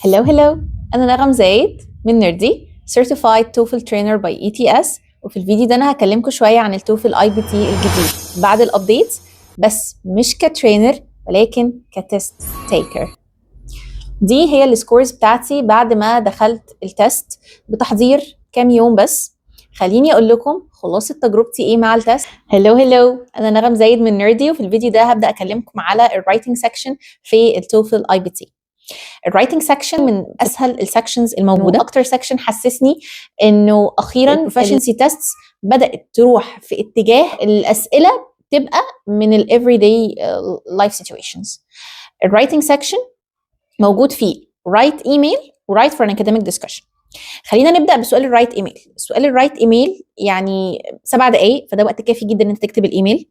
هلو أنا نغم زايد من نيردي Certified TOEFL Trainer by ETS. وفي الفيديو ده أنا هكلمكم شوية عن التوفل IBT الجديد بعد الأبديت، بس مش كترينر ولكن كتست تيكر. دي هي السكورز بتاعتي بعد ما دخلت التست بتحضير كام يوم بس. خليني أقول لكم خلاصة تجربتي إيه مع التست. هلو أنا نغم زايد من نيردي، وفي الفيديو ده هبدأ أكلمكم على الرايتنج سيكشن في التوفل IBT. الرايتنج سيكشن من اسهل السكشنز الموجوده، اكتر سيكشن حسسني انه اخيرا البروفيشنسي تيستس بدات تروح في اتجاه الاسئله تبقى من الافري داي لايف سيتويشنز. الرايتنج سيكشن موجود فيه رايت ايميل ورايت فور ان اكاديميك ديسكشن. خلينا نبدا بسؤال الرايت ايميل. سؤال الرايت ايميل يعني 7 دقائق، فده وقت كافي جدا ان انت تكتب الايميل.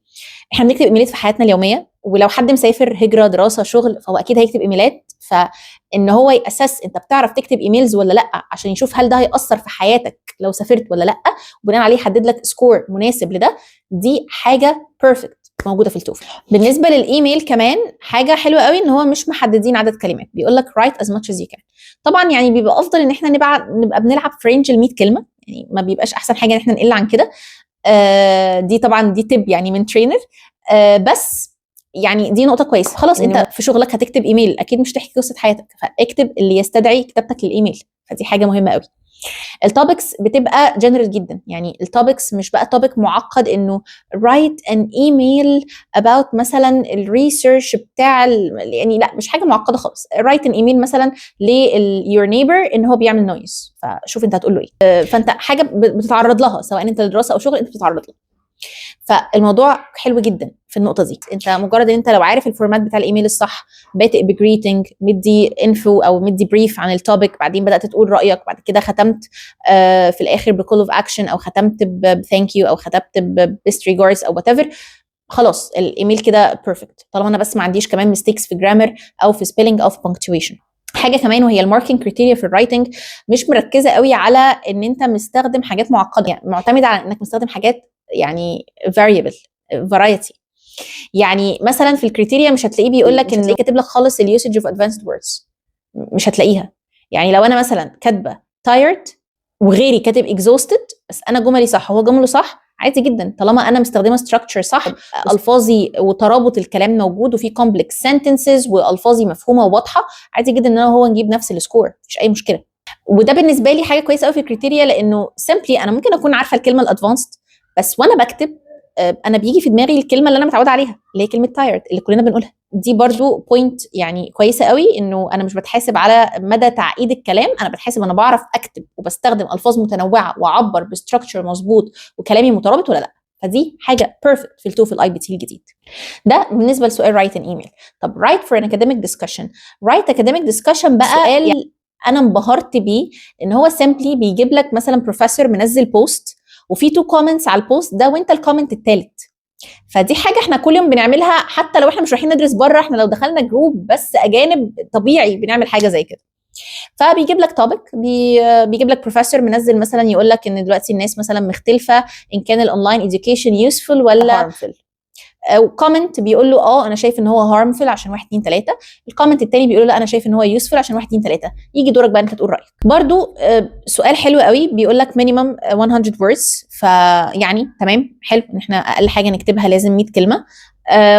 احنا بنكتب ايميلات في حياتنا اليوميه، ولو حد مسافر هجره دراسه شغل فهو اكيد هيكتب ايميلات، فان هو ياسس انت بتعرف تكتب ايميلز ولا لا عشان يشوف هل ده هيأثر في حياتك لو سافرت ولا لا، وبناء عليه يحدد لك سكور مناسب لده. دي حاجه بيرفكت موجوده في التوفل. بالنسبه للايميل كمان حاجه حلوه قوي ان هو مش محددين عدد كلمات، بيقول لك write as much as you can. طبعا يعني بيبقى افضل ان احنا نبقى بنلعب في رينج ال 100 كلمه، يعني ما بيبقاش احسن حاجه ان احنا نقل عن كده. دي طبعا دي تب يعني من ترينر، بس يعني دي نقطه كويسه. خلاص انت في شغلك هتكتب ايميل، اكيد مش تحكي قصه حياتك، فاكتب اللي يستدعي كتابتك للايميل، فدي حاجه مهمه قوي. التوبكس بتبقى جنرال جدا، يعني التوبكس مش بقى توبك معقد انه write an email about مثلا الريسيرش بتاع يعني لا، مش حاجه معقده خالص. write an email مثلا your neighbor ان هو بيعمل نويز، فشوف انت هتقول له ايه. فانت حاجه بتتعرض لها سواء انت لدراسه او شغل انت بتتعرض لها، فالموضوع حلو جدا في النقطه دي. انت مجرد ان انت لو عارف الفورمات بتاع الايميل الصح، بادئ بجريتنج، مدي انفو او مدي بريف عن التوبيك، بعدين بدات تقول رايك، بعد كده ختمت في الاخر بكول اوف اكشن، او ختمت بثانك يو، او ختمت ببيست ريجاردز او وات ايفر، خلاص الايميل كده بيرفكت، طالما انا بس ما عنديش كمان ميستيكس في جرامر او في سبيلنج او في بنكتويشن. حاجه كمان وهي الماركينج كريتيريا في الرايتنج، مش مركزه قوي على ان انت مستخدم حاجات معقده، يعني معتمده على انك مستخدم حاجات يعني variable variety. يعني مثلا في الكريتيريا مش هتلاقيه بيقول لك ان كاتب لك خالص اليوسج اوف ادفانسد ووردز، مش هتلاقيها. يعني لو انا مثلا كاتبه tired وغيري كاتب exhausted بس انا جملي صح هو جمله صح، عادي جدا طالما انا مستخدمه structure صح، الفاظي وترابط الكلام موجود، وفي complex sentences والفاظي مفهومه وواضحه، عادي جدا ان انا هو نجيب نفس السكور، مفيش اي مشكله. وده بالنسبه لي حاجه كويسه قوي في الكريتيريا، لانه سيمبلي انا ممكن اكون عارفه الكلمه الادفانسد بس وانا بكتب انا بيجي في دماغي الكلمه اللي انا متعوده عليها اللي هي كلمه tired اللي كلنا بنقولها. دي برضو بوينت يعني كويسه قوي، انه انا مش بتحاسب على مدى تعقيد الكلام، انا بتحاسب انا بعرف اكتب وبستخدم الفاظ متنوعه واعبر بستراكشر مظبوط وكلامي مترابط ولا لا. فدي حاجه بيرفكت في التوفل IBT الجديد. ده بالنسبه لسؤال write an email. طب write for an academic discussion. write academic discussion بقى سؤال يعني انا انبهرت بيه، ان هو سيمبلي بيجيب لك مثلا بروفيسور منزل بوست وفي 2 كومنتس على البوست ده وانت الكومنت الثالث. فدي حاجه احنا كل يوم بنعملها، حتى لو احنا مش رايحين ندرس بره، احنا لو دخلنا جروب بس اجانب طبيعي بنعمل حاجه زي كده. فبيجيب لك توبيك، بيجيب لك بروفيسور منزل مثلا يقول لك ان دلوقتي الناس مثلا مختلفه ان كان الاونلاين اديوكيشن يوسفول ولا هارمفul. كومنت بيقول له انا شايف ان هو هارمفul عشان 1 2 3. الكومنت الثاني بيقول له لا انا شايف ان هو يوسفول عشان 1 2 3. يجي دورك بقى انت تقول رايك. برضو سؤال حلو قوي، بيقول لك مينيمم 100 words، فيعني تمام حلو ان احنا اقل حاجه نكتبها لازم 100 كلمه.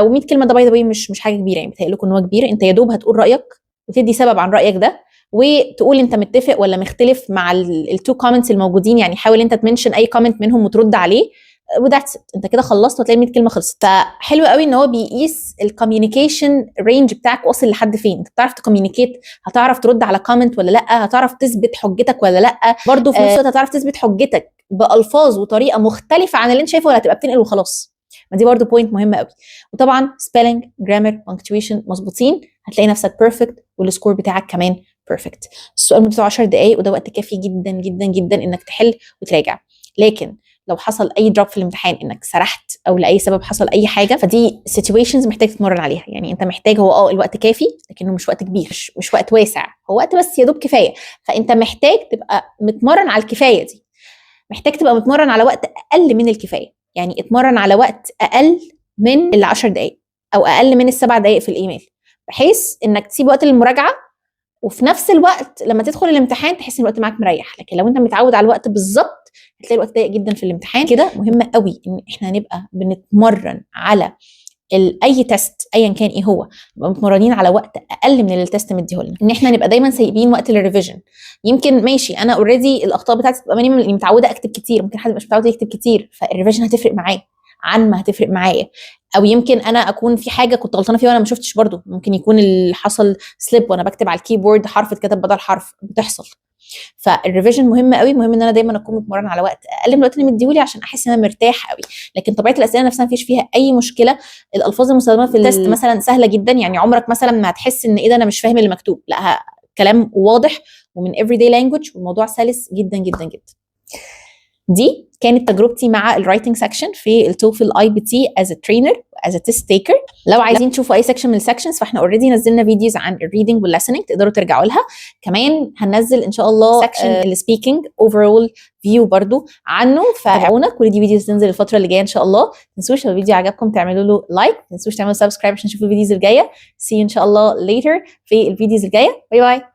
و100 كلمه ده باي ذا واي مش حاجه كبيره، يعني بتهيأ لكم ان هو كبير. انت يا دوب هتقول رايك وتدي سبب عن رايك ده، وتقول انت متفق ولا مختلف مع التو كومنتس الموجودين، يعني حاول انت تمنشن اي كومنت منهم وترد عليه، وذاتس انت كده خلصت وتلاقي 100 كلمه خلصت. فحلو قوي ان هو بيقيس الكوميونيكيشن رينج بتاعك واصل لحد فين، انت بتعرف تكوميونيكيت، هتعرف ترد على كومنت ولا لا، هتعرف تثبت حجتك ولا لا، برضه في نفس الوقت هتعرف تثبت حجتك بالفاظ وطريقه مختلفه عن اللي انت شايفه، ولا هتبقى بتنقل وخلاص. ما دي برضه بوينت مهمه قوي. وطبعا spelling grammar punctuation مظبوطين، هتلاقي نفسك بيرفكت والسكور بتاعك كمان بيرفكت. السؤال مدته 10 دقائق وده وقت كافي جدا جدا جدا انك تحل وتراجع. لكن لو حصل اي دروب في الامتحان، انك سرحت او لاي سبب حصل اي حاجه، فدي سيتويشنز محتاج تتمرن عليها. يعني انت محتاج، هو الوقت كافي لكنه مش وقت كبير، مش وقت واسع، هو وقت بس يا دوب كفايه. فانت محتاج تبقى متمرن على الكفايه دي، محتاج تبقى متمرن على وقت اقل من الكفايه. يعني اتمرن على وقت اقل من ال10 دقائق او اقل من ال7 دقائق في الايميل، بحيث انك تسيب وقت للمراجعه وفي نفس الوقت لما تدخل الامتحان تحس ان الوقت معاك مريح. لكن لو انت متعود على الوقت بالظبط هتلاقي الوقت ضيق جدا في الامتحان. كده مهم قوي ان احنا نبقى بنتمرن على اي تيست ايا كان ايه هو، نبقى متمرنين على وقت اقل من اللي التيست مديهولنا، ان احنا نبقى دايما سايبين وقت للريفيجن. يمكن ماشي انا اوريدي الاخطاء بتاعتي تبقى مينيمم لاني متعوده اكتب كتير، ممكن حد مش متعود يكتب كتير فالريفيجن هتفرق معاه عن ما هتفرق معايا. او يمكن انا اكون في حاجه كنت غلطانه فيها وانا ما شفتش، برضو ممكن يكون اللي حصل سليب وانا بكتب على الكيبورد حرف اتكتب بدل حرف، بتحصل. فالريفيجن مهم قوي، مهم ان انا دايما اكون متمرن على وقت اقل من الوقت اللي مديهولي عشان احس ان انا مرتاح قوي. لكن طبيعه الاسئله نفسها مفيش فيها اي مشكله. الالفاظ المستخدمه في التست مثلا سهله جدا، يعني عمرك مثلا ما هتحس ان ايه ده انا مش فاهم اللي مكتوب، لا كلام واضح ومن everyday language والموضوع سلس جدا جدا جدا. دي كانت تجربتي مع الرايتنج سكشن في التوفل اي بي تي از ترينر از تيست تيكر. لو عايزين تشوفوا اي سكشن من السكشنز فاحنا اوريدي نزلنا فيديوز عن الريدنج والليسننج تقدروا ترجعوا لها. كمان هننزل ان شاء الله سكشن السبيكنج اوفرول فيو برضو عنه، فتابعونا. كل دي فيديوز تنزل الفتره اللي جايه ان شاء الله. ما تنسوش لو الفيديو عجبكم تعملوا له لايك، ما تنسوش تعملوا سبسكرايب عشان تشوفوا الفيديوز الجايه. سي ان شاء الله later في الفيديوز الجايه. باي باي.